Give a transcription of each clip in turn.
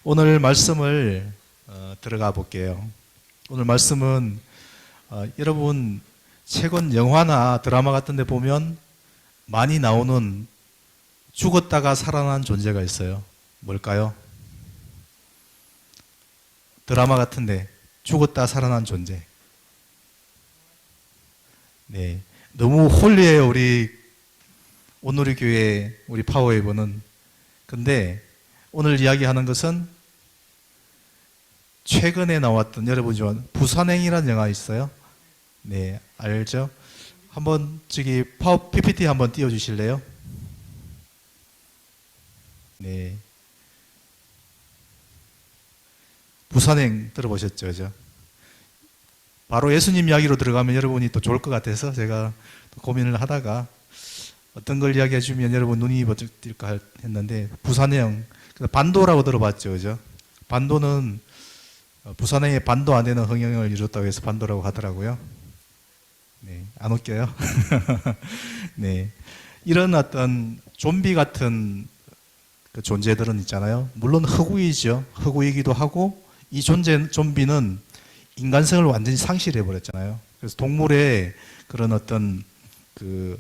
오늘 말씀을 들어가 볼게요. 오늘 말씀은 여러분 최근 영화나 드라마 같은 데 보면 많이 나오는 죽었다가 살아난 존재가 있어요. 뭘까요? 드라마 같은데 죽었다 살아난 존재. 네, 너무 홀리해요. 우리 온누리 교회 우리 파워웨이브는. 근데 오늘 이야기하는 것은 최근에 나왔던, 여러분 좋아하는 부산행이라는 영화 있어요? 네, 알죠? 한번 저기 파워 PPT 한번 띄워 주실래요? 네. 부산행 들어보셨죠? 그죠? 바로 예수님 이야기로 들어가면 여러분이 또 좋을 것 같아서 제가 또 고민을 하다가 어떤 걸 이야기해 주면 여러분 눈이 번쩍 뜰까 했는데, 부산행, 반도라고 들어봤죠? 그죠? 반도는 부산행의 반도 안에는 흥행을 이뤘다고 해서 반도라고 하더라고요. 네, 안 웃겨요? 네. 이런 어떤 좀비 같은 그 존재들은 있잖아요. 물론 흑우이죠. 흑우이기도 하고, 이 좀비는 인간성을 완전히 상실해 버렸잖아요. 그래서 동물의 그런 어떤 그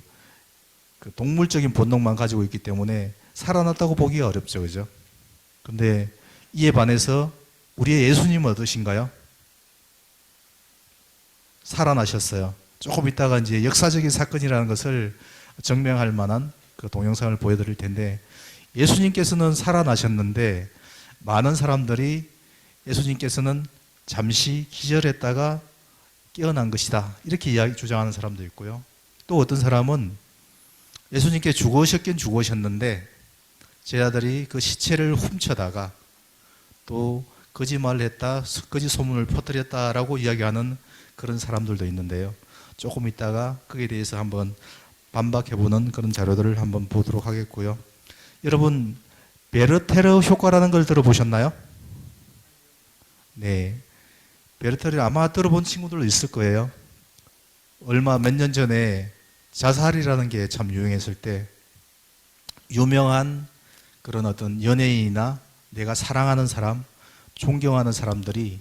동물적인 본능만 가지고 있기 때문에 살아났다고 보기가 어렵죠. 그죠? 근데 이에 반해서 우리의 예수님은 어떠신가요? 살아나셨어요. 조금 있다가 이제 역사적인 사건이라는 것을 증명할 만한 그 동영상을 보여드릴 텐데, 예수님께서는 살아나셨는데 많은 사람들이 예수님께서는 잠시 기절했다가 깨어난 것이다, 이렇게 주장하는 사람도 있고요. 또 어떤 사람은 예수님께 죽으셨긴 죽으셨는데 제자들이 그 시체를 훔쳐다가 또 거짓말을 했다, 거짓 소문을 퍼뜨렸다라고 이야기하는 그런 사람들도 있는데요. 조금 있다가 거기에 대해서 한번 반박해보는 그런 자료들을 한번 보도록 하겠고요. 여러분, 베르테르 효과라는 걸 들어보셨나요? 네. 베르테르 아마 들어본 친구들도 있을 거예요. 얼마 몇 년 전에 자살이라는 게 참 유행했을 때 유명한 그런 어떤 연예인이나 내가 사랑하는 사람, 존경하는 사람들이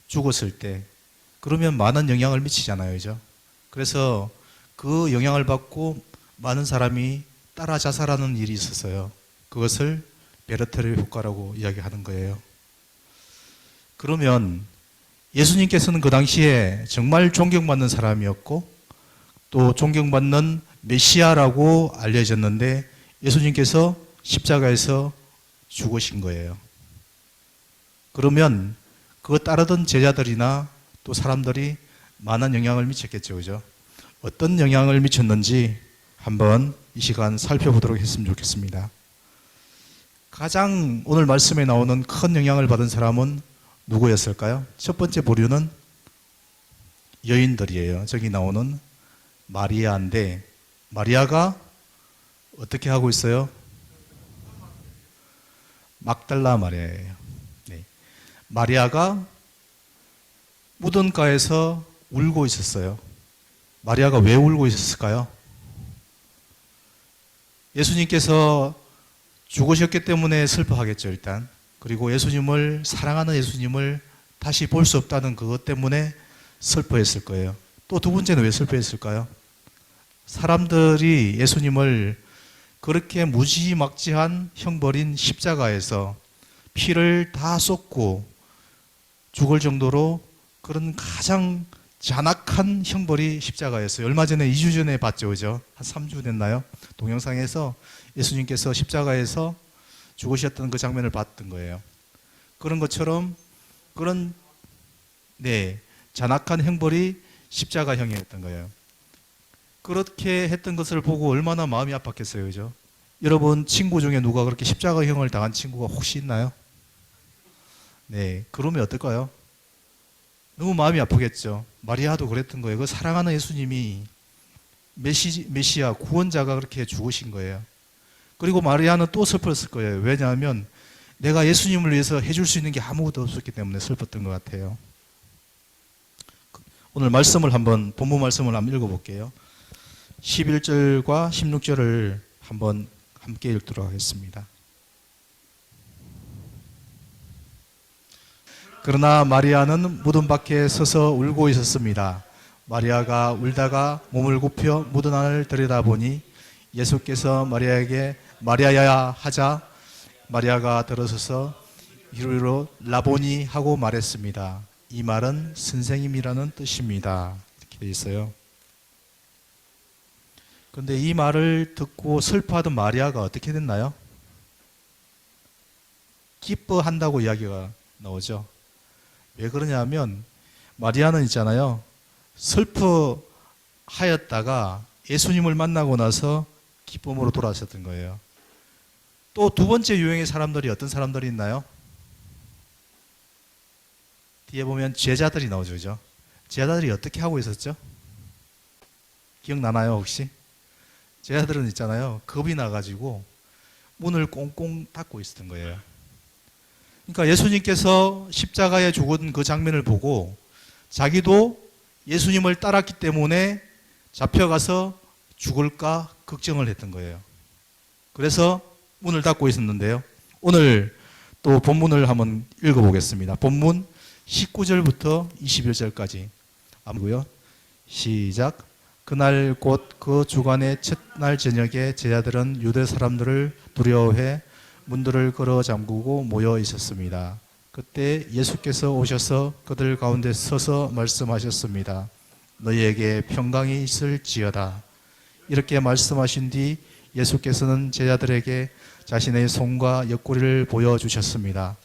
죽었을 때 그러면 많은 영향을 미치잖아요. 그죠? 그래서 그 영향을 받고 많은 사람이 따라 자살하는 일이 있었어요. 그것을 베르테르 효과라고 이야기하는 거예요. 그러면 예수님께서는 그 당시에 정말 존경받는 사람이었고 또 존경받는 메시아라고 알려졌는데 예수님께서 십자가에서 죽으신 거예요. 그러면 그거 따르던 제자들이나 또 사람들이 많은 영향을 미쳤겠죠. 그죠? 어떤 영향을 미쳤는지 한번 이 시간 살펴보도록 했으면 좋겠습니다. 가장 오늘 말씀에 나오는 큰 영향을 받은 사람은 누구였을까요? 첫 번째 부류는 여인들이에요. 저기 나오는 마리아인데, 마리아가 어떻게 하고 있어요? 막달라 마리아예요. 네. 마리아가 무덤가에서 울고 있었어요. 마리아가 왜 울고 있었을까요? 예수님께서 죽으셨기 때문에 슬퍼하겠죠, 일단. 그리고 예수님을, 사랑하는 예수님을 다시 볼 수 없다는 그것 때문에 슬퍼했을 거예요. 또 두 번째는 왜 슬퍼했을까요? 사람들이 예수님을 그렇게 무지막지한 형벌인 십자가에서 피를 다 쏟고 죽을 정도로 그런 가장 잔악한 형벌이 십자가였어요. 얼마 전에 2주 전에 봤죠. 그죠? 한 3주 됐나요? 동영상에서 예수님께서 십자가에서 죽으셨던 그 장면을 봤던 거예요. 그런 것처럼 그런 잔악한 형벌이 십자가형이었던 거예요. 그렇게 했던 것을 보고 얼마나 마음이 아팠겠어요. 그죠? 여러분 친구 중에 누가 그렇게 십자가형을 당한 친구가 혹시 있나요? 네, 그러면 어떨까요? 너무 마음이 아프겠죠. 마리아도 그랬던 거예요. 그 사랑하는 예수님이 메시아 구원자가 그렇게 죽으신 거예요. 그리고 마리아는 또 슬펐을 거예요. 왜냐하면 내가 예수님을 위해서 해줄 수 있는 게 아무것도 없었기 때문에 슬펐던 것 같아요. 오늘 말씀을 한번, 본문 말씀을 한번 읽어볼게요. 11절과 16절을 한번 함께 읽도록 하겠습니다. 그러나 마리아는 무덤 밖에 서서 울고 있었습니다. 마리아가 울다가 몸을 굽혀 무덤 안을 들여다보니 예수께서 마리아에게 마리아야 하자 마리아가 들어서서 히브리어로 라보니 하고 말했습니다. 이 말은 선생님이라는 뜻입니다. 이렇게 되어 있어요. 그런데 이 말을 듣고 슬퍼하던 마리아가 어떻게 됐나요? 기뻐한다고 이야기가 나오죠. 왜 그러냐면 마리아는 있잖아요. 슬퍼하였다가 예수님을 만나고 나서 기쁨으로 돌아섰던 거예요. 또 두 번째 유형의 사람들이 어떤 사람들이 있나요? 뒤에 보면 제자들이 나오죠. 그죠? 제자들이 어떻게 하고 있었죠? 기억나나요 혹시? 제자들은 있잖아요. 겁이 나가지고 문을 꽁꽁 닫고 있었던 거예요. 그러니까 예수님께서 십자가에 죽은 그 장면을 보고 자기도 예수님을 따랐기 때문에 잡혀가서 죽을까 걱정을 했던 거예요. 그래서 문을 닫고 있었는데요. 오늘 또 본문을 한번 읽어보겠습니다. 본문 19절부터 21절까지 아무고요. 시작. 그날 곧 그 주간의 첫날 저녁에 제자들은 유대 사람들을 두려워해 문들을 걸어 잠그고 모여 있었습니다. 그때 예수께서 오셔서 그들 가운데 서서 말씀하셨습니다. 너희에게 평강이 있을지어다. 이렇게 말씀하신 뒤 예수께서는 제자들에게 자신의 손과 옆구리를 보여주셨습니다.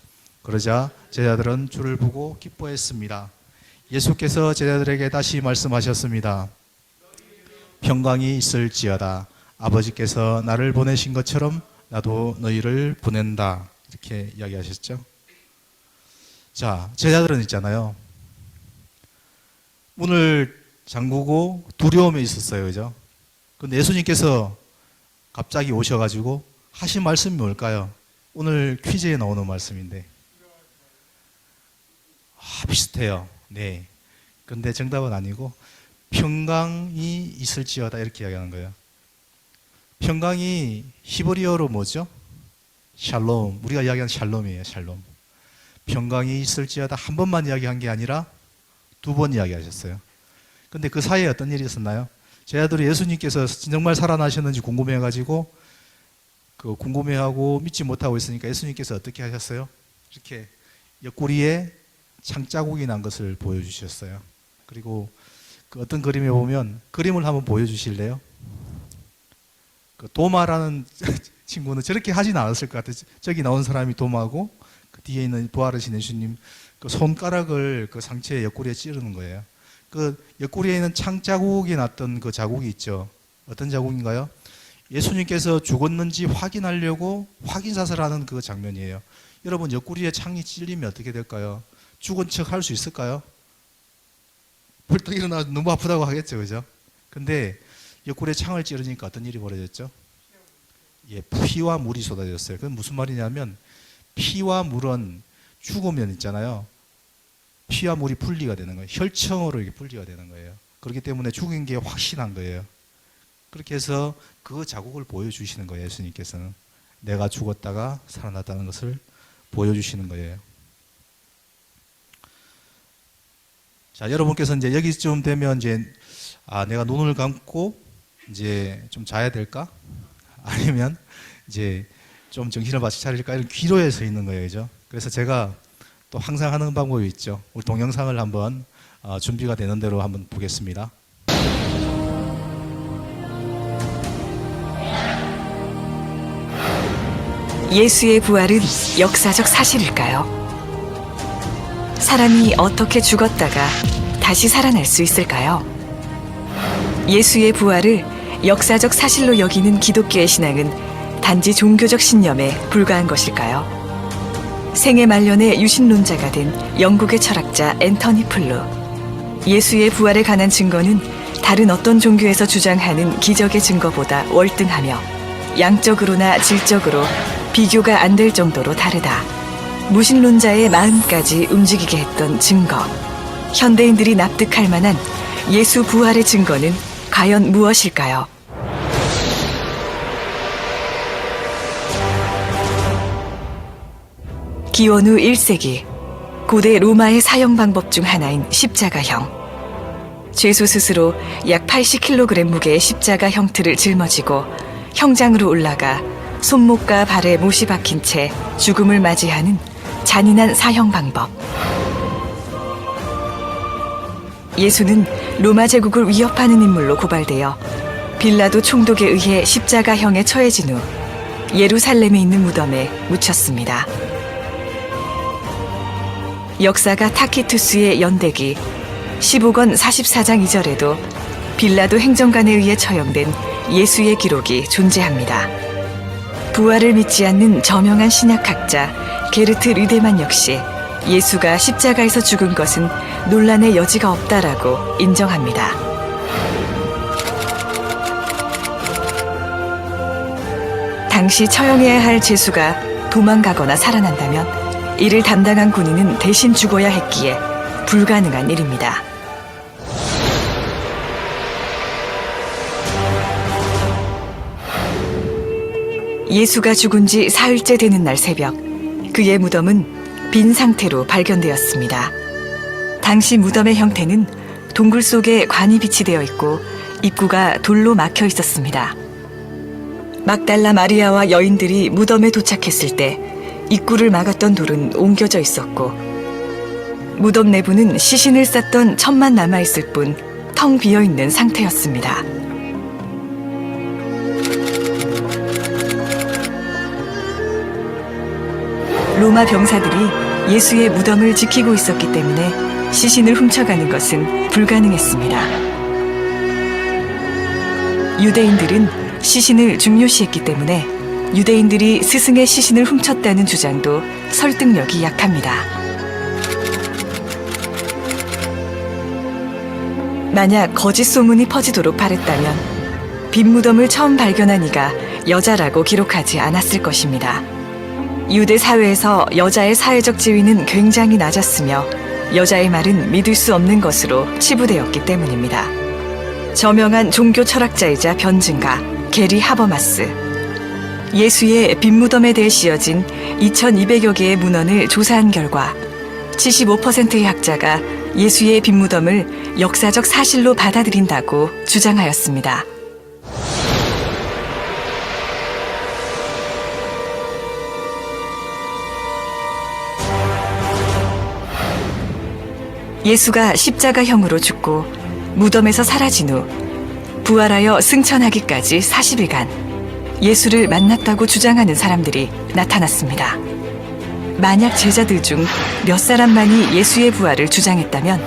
그러자 제자들은 주를 보고 기뻐했습니다. 예수께서 제자들에게 다시 말씀하셨습니다. 평강이 있을지어다. 아버지께서 나를 보내신 것처럼 나도 너희를 보낸다. 이렇게 이야기하셨죠. 자, 제자들은 있잖아요. 문을 잠그고 두려움에 있었어요. 그죠? 근데 예수님께서 갑자기 오셔가지고 하신 말씀이 뭘까요? 오늘 퀴즈에 나오는 말씀인데. 비슷해요. 네. 근데 정답은 아니고 평강이 있을지어다 이렇게 이야기하는 거예요. 평강이 히브리어로 뭐죠? 샬롬. 우리가 이야기하는 샬롬이에요. 샬롬. 평강이 있을지어다 한 번만 이야기한 게 아니라 두 번 이야기하셨어요. 근데 그 사이에 어떤 일이 있었나요? 제자들이 예수님께서 정말 살아나셨는지 궁금해가지고 궁금해하고 믿지 못하고 있으니까 예수님께서 어떻게 하셨어요? 이렇게 옆구리에 창자국이 난 것을 보여주셨어요. 그리고 그 어떤 그림에 보면 그림을 한번 보여주실래요? 그 도마라는 친구는 저렇게 하진 않았을 것 같아요. 저기 나온 사람이 도마고 그 뒤에 있는 부활하신 예수님 그 손가락을 그 상체에 옆구리에 찌르는 거예요. 그 옆구리에 있는 창자국이 났던 그 자국이 있죠. 어떤 자국인가요? 예수님께서 죽었는지 확인하려고 확인사살하는 그 장면이에요. 여러분 옆구리에 창이 찔리면 어떻게 될까요? 죽은 척 할 수 있을까요? 벌떡 일어나 너무 아프다고 하겠죠. 그죠? 근데 옆구리에 창을 찌르니까 어떤 일이 벌어졌죠? 예, 피와 물이 쏟아졌어요. 그건 무슨 말이냐면 피와 물은 죽으면 있잖아요. 피와 물이 분리가 되는 거예요. 혈청으로 이렇게 분리가 되는 거예요. 그렇기 때문에 죽은 게 확신한 거예요. 그렇게 해서 그 자국을 보여주시는 거예요. 예수님께서는 내가 죽었다가 살아났다는 것을 보여주시는 거예요. 자, 여러분께서 이제 여기쯤 되면 이제 내가 눈을 감고 이제 좀 자야 될까? 아니면 이제 좀 정신을 바짝 차릴까? 이런 기로에 서 있는 거예요. 그죠? 그래서 제가 또 항상 하는 방법이 있죠. 우리 동영상을 한번 준비가 되는 대로 한번 보겠습니다. 예수의 부활은 역사적 사실일까요? 사람이 어떻게 죽었다가 다시 살아날 수 있을까요? 예수의 부활을 역사적 사실로 여기는 기독교의 신앙은 단지 종교적 신념에 불과한 것일까요? 생애 말년에 유신론자가 된 영국의 철학자 앤터니 플루. 예수의 부활에 관한 증거는 다른 어떤 종교에서 주장하는 기적의 증거보다 월등하며 양적으로나 질적으로 비교가 안 될 정도로 다르다. 무신론자의 마음까지 움직이게 했던 증거. 현대인들이 납득할 만한 예수 부활의 증거는 과연 무엇일까요? 기원 후 1세기 고대 로마의 사형 방법 중 하나인 십자가형. 죄수 스스로 약 80kg 무게의 십자가 형틀을 짊어지고 형장으로 올라가 손목과 발에 못이 박힌 채 죽음을 맞이하는 잔인한 사형 방법. 예수는 로마 제국을 위협하는 인물로 고발되어 빌라도 총독에 의해 십자가형에 처해진 후 예루살렘에 있는 무덤에 묻혔습니다. 역사가 타키투스의 연대기 15권 44장 2절에도 빌라도 행정관에 의해 처형된 예수의 기록이 존재합니다. 부활을 믿지 않는 저명한 신약학자 게르트 르데만 역시 예수가 십자가에서 죽은 것은 논란의 여지가 없다라고 인정합니다. 당시 처형해야 할 죄수가 도망가거나 살아난다면 이를 담당한 군인은 대신 죽어야 했기에 불가능한 일입니다. 예수가 죽은 지 사흘째 되는 날 새벽, 그의 무덤은 빈 상태로 발견되었습니다. 당시 무덤의 형태는 동굴 속에 관이 비치되어 있고 입구가 돌로 막혀 있었습니다. 막달라 마리아와 여인들이 무덤에 도착했을 때 입구를 막았던 돌은 옮겨져 있었고 무덤 내부는 시신을 쌌던 천만 남아있을 뿐 텅 비어있는 상태였습니다. 로마 병사들이 예수의 무덤을 지키고 있었기 때문에 시신을 훔쳐가는 것은 불가능했습니다. 유대인들은 시신을 중요시했기 때문에 유대인들이 스승의 시신을 훔쳤다는 주장도 설득력이 약합니다. 만약 거짓 소문이 퍼지도록 바랬다면 빈 무덤을 처음 발견한 이가 여자라고 기록하지 않았을 것입니다. 유대 사회에서 여자의 사회적 지위는 굉장히 낮았으며 여자의 말은 믿을 수 없는 것으로 치부되었기 때문입니다. 저명한 종교 철학자이자 변증가 게리 하버마스, 예수의 빈 무덤에 대해 씌어진 2200여 개의 문헌을 조사한 결과 75%의 학자가 예수의 빈 무덤을 역사적 사실로 받아들인다고 주장하였습니다. 예수가 십자가형으로 죽고 무덤에서 사라진 후 부활하여 승천하기까지 40일간 예수를 만났다고 주장하는 사람들이 나타났습니다. 만약 제자들 중 몇 사람만이 예수의 부활을 주장했다면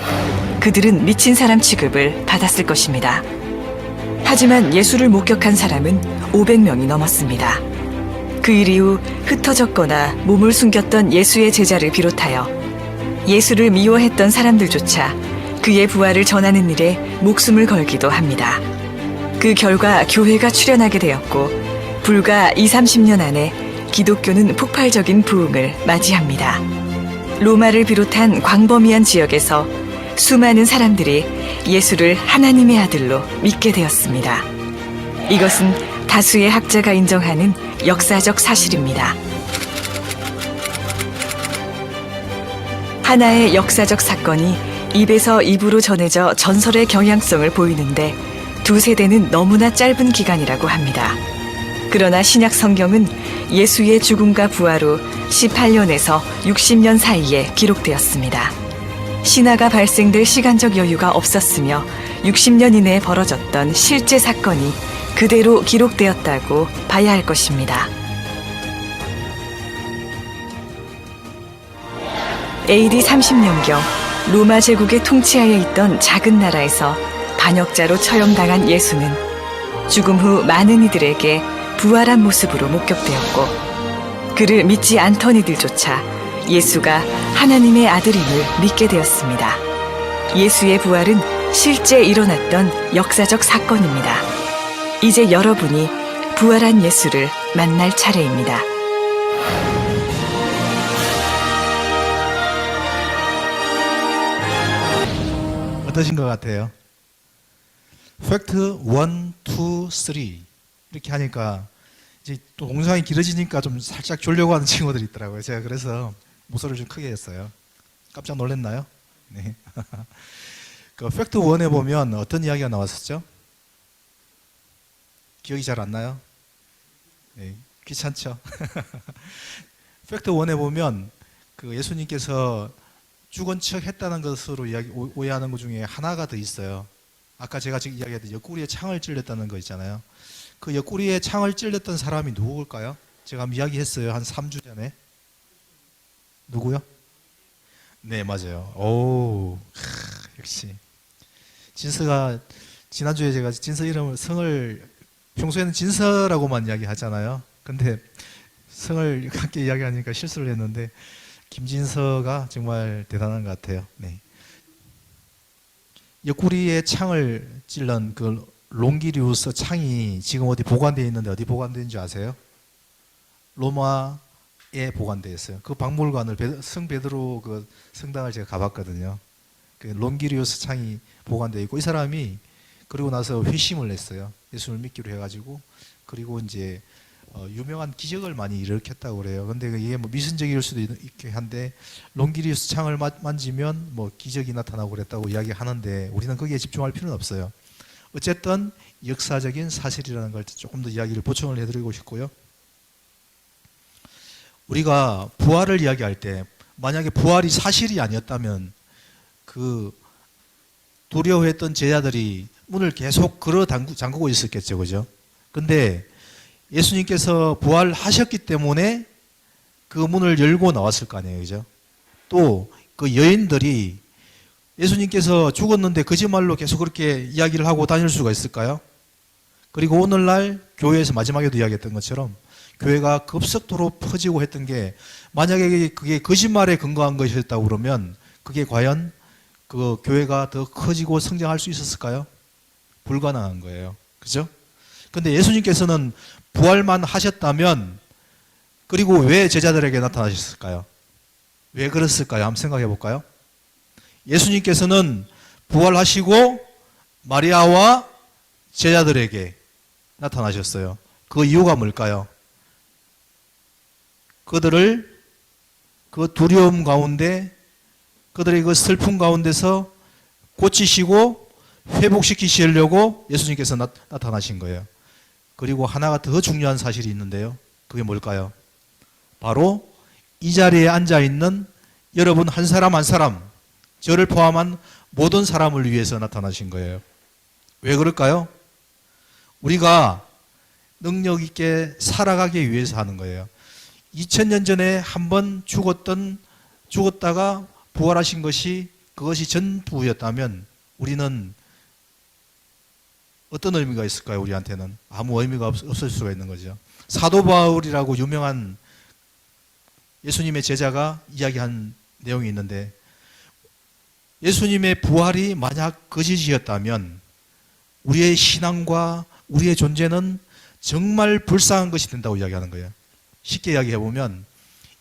그들은 미친 사람 취급을 받았을 것입니다. 하지만 예수를 목격한 사람은 500명이 넘었습니다. 그 일 이후 흩어졌거나 몸을 숨겼던 예수의 제자를 비롯하여 예수를 미워했던 사람들조차 그의 부활을 전하는 일에 목숨을 걸기도 합니다. 그 결과 교회가 출현하게 되었고 불과 20-30년 안에 기독교는 폭발적인 부흥을 맞이합니다. 로마를 비롯한 광범위한 지역에서 수많은 사람들이 예수를 하나님의 아들로 믿게 되었습니다. 이것은 다수의 학자가 인정하는 역사적 사실입니다. 하나의 역사적 사건이 입에서 입으로 전해져 전설의 경향성을 보이는데 두 세대는 너무나 짧은 기간이라고 합니다. 그러나 신약 성경은 예수의 죽음과 부활 후 18년에서 60년 사이에 기록되었습니다. 신화가 발생될 시간적 여유가 없었으며 60년 이내에 벌어졌던 실제 사건이 그대로 기록되었다고 봐야 할 것입니다. AD 30년경 로마 제국의 통치하에 있던 작은 나라에서 반역자로 처형당한 예수는 죽음 후 많은 이들에게 부활한 모습으로 목격되었고 그를 믿지 않던 이들조차 예수가 하나님의 아들임을 믿게 되었습니다. 예수의 부활은 실제 일어났던 역사적 사건입니다. 이제 여러분이 부활한 예수를 만날 차례입니다. 어떠신 것 같아요? 팩트 1, 2, 3 이렇게 하니까 이제 또 동영상이 길어지니까 좀 살짝 졸려고 하는 친구들이 있더라고요. 제가 그래서 목소리를 좀 크게 했어요. 깜짝 놀랐나요? 네. 그 팩트 1에 보면 어떤 이야기가 나왔었죠? 기억이 잘 안 나요? 네, 귀찮죠? 팩트 1에 보면 그 예수님께서 죽은 척 했다는 것으로 오해하는 것 중에 하나가 더 있어요. 아까 제가 지금 이야기했던 옆구리에 창을 찔렸다는 거 있잖아요. 그 옆구리에 창을 찔렸던 사람이 누구일까요? 제가 한번 이야기했어요. 한 3주 전에. 누구요? 네, 맞아요. 오, 역시. 진서가, 지난주에 제가 진서 성을, 평소에는 진서라고만 이야기 하잖아요. 근데 성을 함께 이야기하니까 실수를 했는데, 김진서가 정말 대단한 것 같아요. 네. 옆구리에 창을 찔른 그 롱기리우스 창이 지금 어디 보관되어 있는데 어디 보관되어 있는지 아세요? 로마에 보관되어 있어요. 그 박물관을 성 베드로 그 성당을 제가 가봤거든요. 그 롱기리우스 창이 보관되어 있고 이 사람이 그리고 나서 회심을 했어요. 예수를 믿기로 해가지고 그리고 이제 유명한 기적을 많이 일으켰다고 그래요. 근데 이게 뭐 미신적일 수도 있긴 한데 롱기리우스 창을 만지면 뭐 기적이 나타나고 그랬다고 이야기하는데 우리는 거기에 집중할 필요는 없어요. 어쨌든 역사적인 사실이라는 걸 조금 더 이야기를 보충을 해드리고 싶고요. 우리가 부활을 이야기할 때 만약에 부활이 사실이 아니었다면 그 두려워했던 제자들이 문을 계속 걸어 잠그고 있었겠죠, 그죠? 근데 예수님께서 부활하셨기 때문에 그 문을 열고 나왔을 거 아니에요, 그죠? 또 그 여인들이 예수님께서 죽었는데 거짓말로 계속 그렇게 이야기를 하고 다닐 수가 있을까요? 그리고 오늘날 교회에서 마지막에도 이야기했던 것처럼 교회가 급속도로 퍼지고 했던 게 만약에 그게 거짓말에 근거한 것이었다고 그러면 그게 과연 그 교회가 더 커지고 성장할 수 있었을까요? 불가능한 거예요. 그죠? 근데 예수님께서는 부활만 하셨다면 그리고 왜 제자들에게 나타나셨을까요? 왜 그랬을까요? 한번 생각해 볼까요? 예수님께서는 부활하시고 마리아와 제자들에게 나타나셨어요. 그 이유가 뭘까요? 그들을 그 두려움 가운데 그들의 그 슬픔 가운데서 고치시고 회복시키시려고 예수님께서 나타나신 거예요. 그리고 하나가 더 중요한 사실이 있는데요. 그게 뭘까요? 바로 이 자리에 앉아있는 여러분 한 사람 한 사람, 저를 포함한 모든 사람을 위해서 나타나신 거예요. 왜 그럴까요? 우리가 능력 있게 살아가기 위해서 하는 거예요. 2000년 전에 한번 죽었다가 부활하신 것이 그것이 전부였다면 우리는 어떤 의미가 있을까요? 우리한테는 아무 의미가 없을 수가 있는 거죠. 사도 바울이라고 유명한 예수님의 제자가 이야기한 내용이 있는데 예수님의 부활이 만약 거짓이었다면 우리의 신앙과 우리의 존재는 정말 불쌍한 것이 된다고 이야기하는 거예요. 쉽게 이야기해보면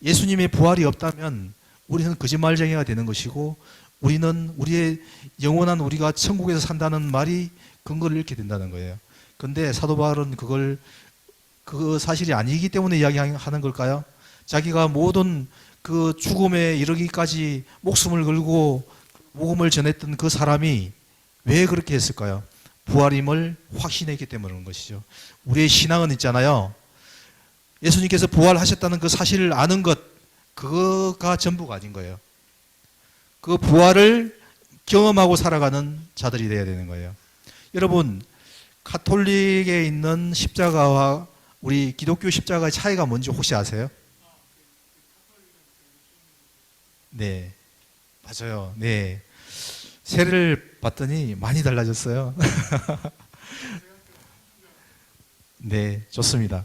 예수님의 부활이 없다면 우리는 거짓말쟁이가 되는 것이고 우리는 우리의 영원한 우리가 천국에서 산다는 말이 근거를 잃게 된다는 거예요. 근데 사도 바울은 그 사실이 아니기 때문에 이야기하는 걸까요? 자기가 모든 그 죽음에 이르기까지 목숨을 걸고 복음을 전했던 그 사람이 왜 그렇게 했을까요? 부활임을 확신했기 때문에 그런 것이죠. 우리의 신앙은 있잖아요. 예수님께서 부활하셨다는 그 사실을 아는 것, 그거가 전부가 아닌 거예요. 그 부활을 경험하고 살아가는 자들이 되어야 되는 거예요. 여러분, 가톨릭에 있는 십자가와 우리 기독교 십자가의 차이가 뭔지 혹시 아세요? 네, 맞아요. 네, 세례를 받더니 많이 달라졌어요. 네, 좋습니다.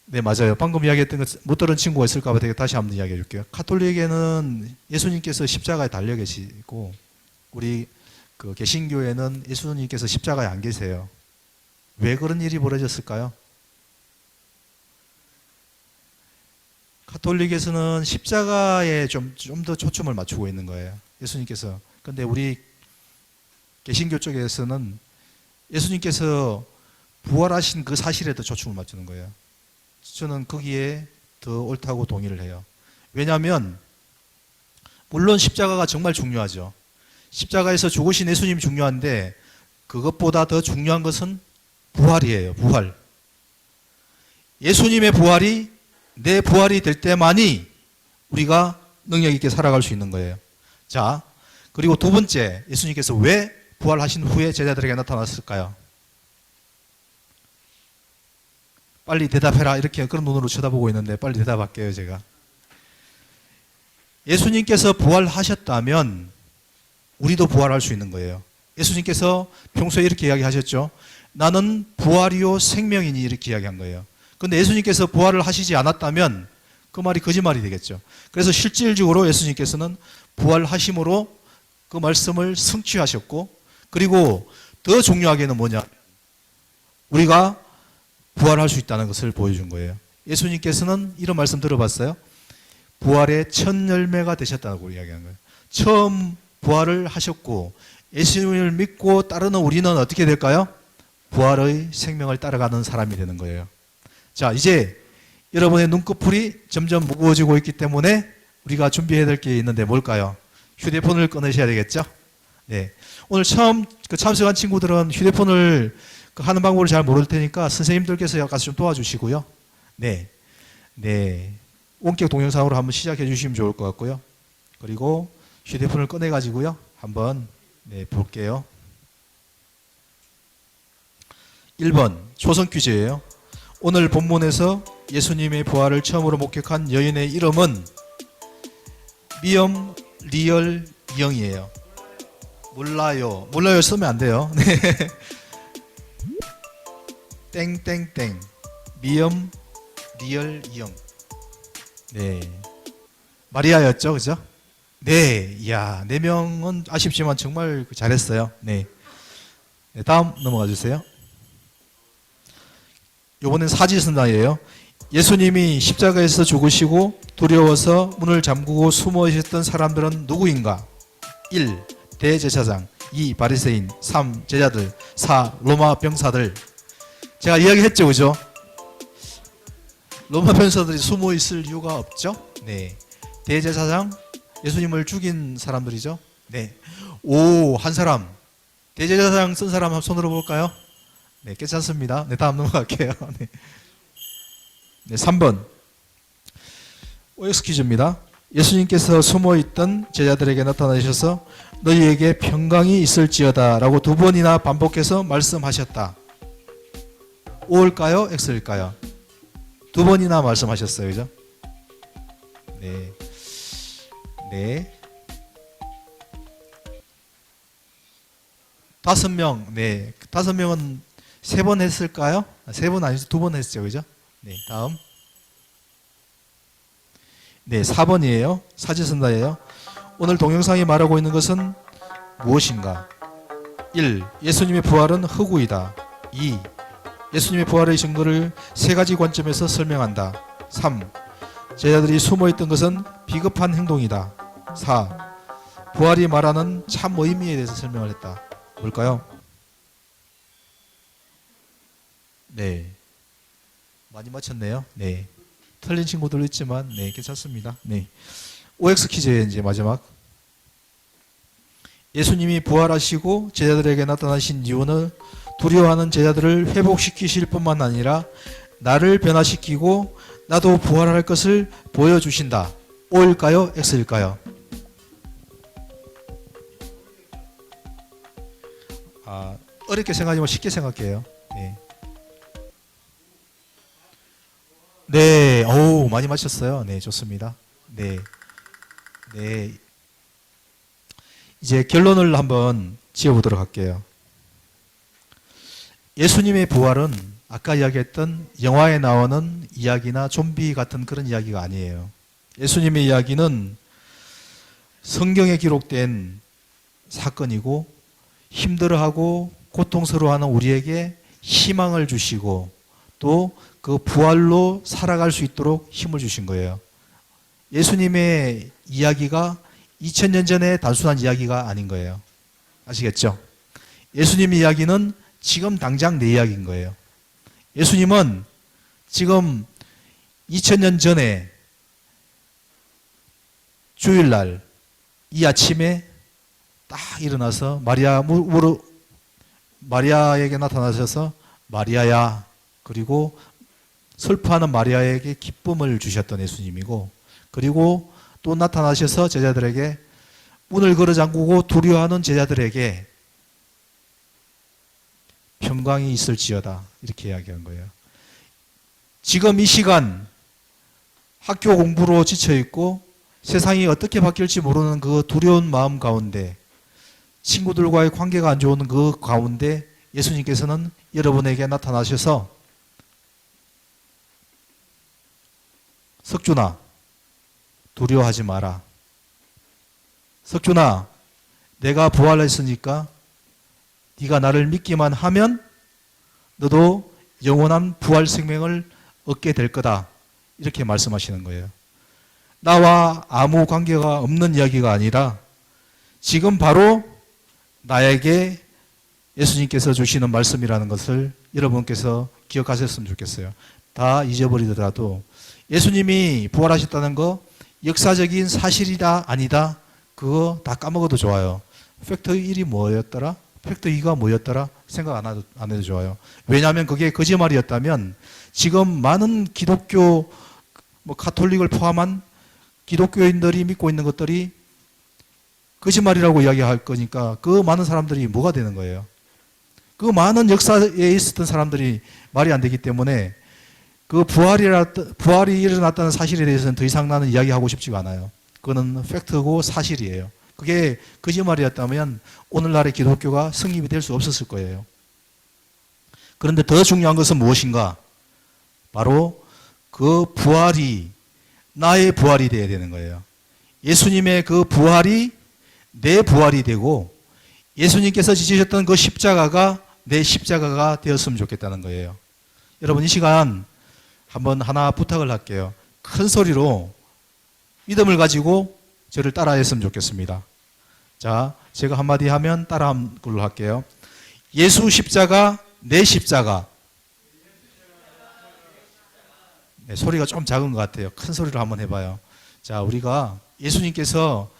네, 맞아요. 방금 이야기했던 것 못 들은 친구가 있을까 봐 다시 한번 이야기해 줄게요. 가톨릭에는 예수님께서 십자가에 달려 계시고 우리 그 개신교에는 예수님께서 십자가에 안 계세요. 왜 그런 일이 벌어졌을까요? 가톨릭에서는 십자가에 좀 더 초점을 맞추고 있는 거예요. 예수님께서. 근데 우리 개신교 쪽에서는 예수님께서 부활하신 그 사실에 더 초점을 맞추는 거예요. 저는 거기에 더 옳다고 동의를 해요. 왜냐하면 물론 십자가가 정말 중요하죠. 십자가에서 죽으신 예수님 중요한데 그것보다 더 중요한 것은 부활이에요. 부활. 예수님의 부활이 내 부활이 될 때만이 우리가 능력 있게 살아갈 수 있는 거예요. 자, 그리고 두 번째, 예수님께서 왜 부활하신 후에 제자들에게 나타났을까요? 빨리 대답해라. 이렇게 그런 눈으로 쳐다보고 있는데 빨리 대답할게요, 제가. 예수님께서 부활하셨다면 우리도 부활할 수 있는 거예요. 예수님께서 평소에 이렇게 이야기하셨죠. 나는 부활이요 생명이니 이렇게 이야기한 거예요. 그런데 예수님께서 부활을 하시지 않았다면 그 말이 거짓말이 되겠죠. 그래서 실질적으로 예수님께서는 부활하심으로 그 말씀을 성취하셨고, 그리고 더 중요하게는 뭐냐? 우리가 부활할 수 있다는 것을 보여준 거예요. 예수님께서는 이런 말씀 들어봤어요? 부활의 첫 열매가 되셨다고 이야기한 거예요. 처음 부활을 하셨고 예수님을 믿고 따르는 우리는 어떻게 될까요? 부활의 생명을 따라가는 사람이 되는 거예요. 자, 이제 여러분의 눈꺼풀이 점점 무거워지고 있기 때문에 우리가 준비해야 될 게 있는데 뭘까요? 휴대폰을 꺼내셔야 되겠죠? 네. 오늘 처음 참석한 친구들은 휴대폰을 하는 방법을 잘 모를 테니까 선생님들께서 약간 좀 도와주시고요. 네. 네. 원격 동영상으로 한번 시작해 주시면 좋을 것 같고요. 그리고 휴대폰을 꺼내 가지고요. 한번 볼게요. 1번 초성 퀴즈예요. 오늘 본문에서 예수님의 부활을 처음으로 목격한 여인의 이름은 미엄 리얼 영이에요. 몰라요. 몰라요 쓰면 안 돼요. 네. 땡땡땡 미엄 리얼 영. 네. 마리아였죠, 그죠? 네. 이야, 4명은 아쉽지만 정말 잘했어요. 네. 네, 다음 넘어가 주세요. 요번엔 사지선다예요. 예수님이 십자가에서 죽으시고 두려워서 문을 잠그고 숨어 있었던 사람들은 누구인가? 1. 대제사장 2. 바리새인 3. 제자들 4. 로마 병사들. 제가 이야기했죠, 그죠? 로마 병사들이 숨어 있을 이유가 없죠? 네. 대제사장, 예수님을 죽인 사람들이죠? 네. 오, 한 사람. 대제사장 쓴 사람 한번 손으로 볼까요? 네, 괜찮습니다. 네, 다음 넘어갈게요. 네. 네, 3번. OX 퀴즈입니다. 예수님께서 숨어있던 제자들에게 나타나셔서 너희에게 평강이 있을지어다 라고 2번이나 반복해서 말씀하셨다. O일까요? X일까요? 2번이나 말씀하셨어요. 그죠? 네. 네. 5명. 네. 5명은 3번 했을까요? 3번 아니죠. 2번 했죠. 그죠? 네. 다음. 네. 4번이에요. 사지선다예요. 오늘 동영상이 말하고 있는 것은 무엇인가? 1. 예수님의 부활은 허구이다. 2. 예수님의 부활의 증거를 3가지 관점에서 설명한다. 3. 제자들이 숨어있던 것은 비겁한 행동이다. 4. 부활이 말하는 참 의미에 대해서 설명을 했다. 뭘까요? 네. 많이 맞췄네요. 네. 틀린 친구들 있지만, 네, 괜찮습니다. 네. OX 퀴즈예요, 이제 마지막. 예수님이 부활하시고 제자들에게 나타나신 이유는 두려워하는 제자들을 회복시키실 뿐만 아니라 나를 변화시키고 나도 부활할 것을 보여주신다. O일까요? X일까요? 아, 어렵게 생각하지 말고 쉽게 생각해요. 네. 네, 오, 많이 맞췄어요. 네, 좋습니다. 네. 네. 이제 결론을 한번 지어보도록 할게요. 예수님의 부활은 아까 이야기했던 영화에 나오는 이야기나 좀비 같은 그런 이야기가 아니에요. 예수님의 이야기는 성경에 기록된 사건이고 힘들어하고 고통스러워하는 우리에게 희망을 주시고 또 그 부활로 살아갈 수 있도록 힘을 주신 거예요. 예수님의 이야기가 2000년 전에 단순한 이야기가 아닌 거예요. 아시겠죠? 예수님의 이야기는 지금 당장 내 이야기인 거예요. 예수님은 지금 2000년 전에 주일날 이 아침에 딱 일어나서 마리아에게 나타나셔서 마리아야, 그리고 슬퍼하는 마리아에게 기쁨을 주셨던 예수님이고, 그리고 또 나타나셔서 제자들에게 문을 걸어 잠그고 두려워하는 제자들에게 평강이 있을지어다 이렇게 이야기한 거예요. 지금 이 시간 학교 공부로 지쳐있고 세상이 어떻게 바뀔지 모르는 그 두려운 마음 가운데, 친구들과의 관계가 안 좋은 그 가운데 예수님께서는 여러분에게 나타나셔서 석준아, 두려워하지 마라. 석준아, 내가 부활했으니까 네가 나를 믿기만 하면 너도 영원한 부활 생명을 얻게 될 거다. 이렇게 말씀하시는 거예요. 나와 아무 관계가 없는 이야기가 아니라 지금 바로 나에게 예수님께서 주시는 말씀이라는 것을 여러분께서 기억하셨으면 좋겠어요. 다 잊어버리더라도 예수님이 부활하셨다는 거 역사적인 사실이다 아니다 그거 다 까먹어도 좋아요. 팩트 1이 뭐였더라? 팩트 2가 뭐였더라? 생각 안 해도 좋아요. 왜냐하면 그게 거짓말이었다면 지금 많은 기독교, 가톨릭을 포함한 기독교인들이 믿고 있는 것들이 거짓말이라고 이야기할 거니까 그 많은 사람들이 뭐가 되는 거예요? 그 많은 역사에 있었던 사람들이 말이 안 되기 때문에 그 부활이 일어났다는 사실에 대해서는 더 이상 나는 이야기하고 싶지가 않아요. 그거는 팩트고 사실이에요. 그게 거짓말이었다면 오늘날의 기독교가 성립이 될 수 없었을 거예요. 그런데 더 중요한 것은 무엇인가? 바로 그 부활이 나의 부활이 되어야 되는 거예요. 예수님의 그 부활이 내 부활이 되고 예수님께서 지시셨던 그 십자가가 내 십자가가 되었으면 좋겠다는 거예요. 여러분 이 시간 한번 하나 부탁을 할게요. 큰 소리로 믿음을 가지고 저를 따라했으면 좋겠습니다. 자, 제가 한마디 하면 따라한 걸로 할게요. 예수 십자가, 내 십자가. 네, 소리가 좀 작은 것 같아요. 큰 소리로 한번 해봐요. 자, 우리가 예수님께서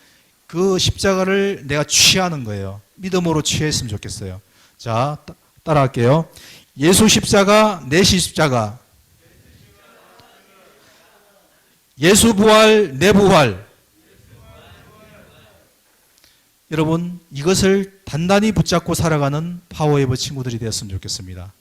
그 십자가를 내가 취하는 거예요. 믿음으로 취했으면 좋겠어요. 자, 따라할게요. 예수 십자가, 내 십자가. 예수 부활, 내 부활. 여러분, 이것을 단단히 붙잡고 살아가는 파워웨이브 친구들이 되었으면 좋겠습니다.